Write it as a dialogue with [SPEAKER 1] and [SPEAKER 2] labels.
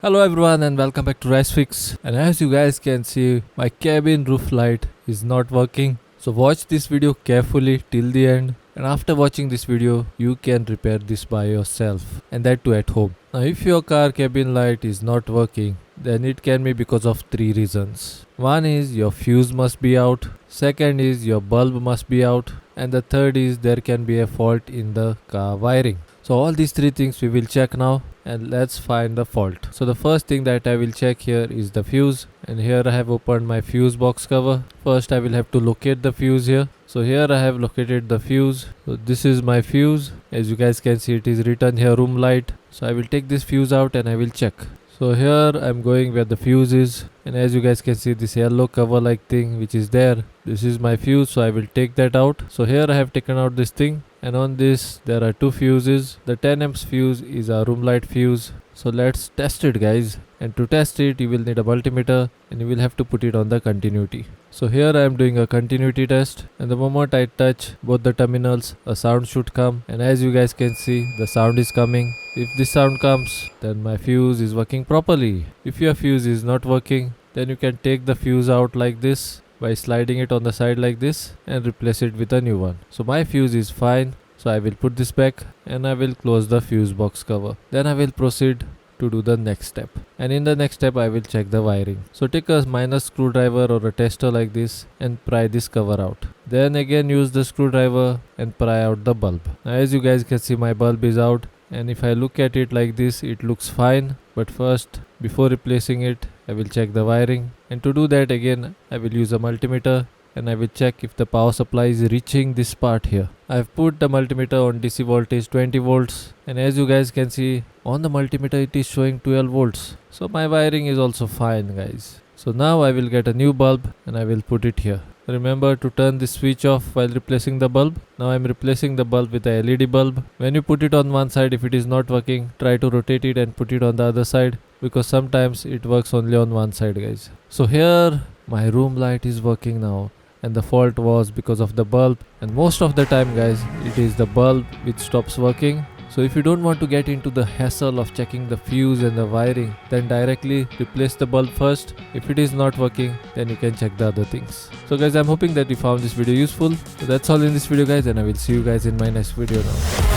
[SPEAKER 1] Hello everyone and welcome back to RiceFix. And as you guys can see, my cabin roof light is not working. So watch this video carefully till the end. And after watching this video, you can repair this by yourself, and that too at home. Now if your car cabin light is not working, then it can be because of three reasons. One is your fuse must be out. Second is your bulb must be out. And the third is there can be a fault in the car wiring. So all these three things we will check now, and let's find the fault. So the first thing that I will check here is the fuse, and here I have opened my fuse box cover. First I will have to locate the fuse here. So here I have located the fuse. So this is my fuse. As you guys can see, it is written here room light. So I will take this fuse out and I will check. So here I'm going where the fuse is, and as you guys can see, this yellow cover like thing which is there, this is my fuse, so I will take that out. So here I have taken out this thing, and on this there are two fuses. The 10 amps fuse is a room light fuse. So let's test it guys, and to test it you will need a multimeter and you will have to put it on the continuity. So here I am doing a continuity test, and the moment I touch both the terminals, a sound should come, and as you guys can see, the sound is coming. If this sound comes, then my fuse is working properly. If your fuse is not working, then you can take the fuse out like this by sliding it on the side like this and replace it with a new one. So my fuse is fine, so I will put this back and I will close the fuse box cover. Then I will proceed to do the next step, and in the next step I will check the wiring. So take a minor screwdriver or a tester like this and pry this cover out. Then again use the screwdriver and pry out the bulb. Now as you guys can see, my bulb is out, and if I look at it like this, it looks fine. But first, before replacing it, I will check the wiring, and to do that again I will use a multimeter and I will check if the power supply is reaching this part here. I have put the multimeter on DC voltage 20 volts, and as you guys can see, on the multimeter it is showing 12 volts. So my wiring is also fine guys. So now I will get a new bulb and I will put it here. Remember to turn this switch off while replacing the bulb. Now I am replacing the bulb with a LED bulb. When you put it on one side, if it is not working, try to rotate it and put it on the other side, because sometimes it works only on one side guys. So here my room light is working now, and the fault was because of the bulb, and most of the time guys it is the bulb which stops working. So if you don't want to get into the hassle of checking the fuse and the wiring, then directly replace the bulb first. If it is not working, then you can check the other things. So guys, I'm hoping that you found this video useful. So that's all in this video guys, and I will see you guys in my next video now.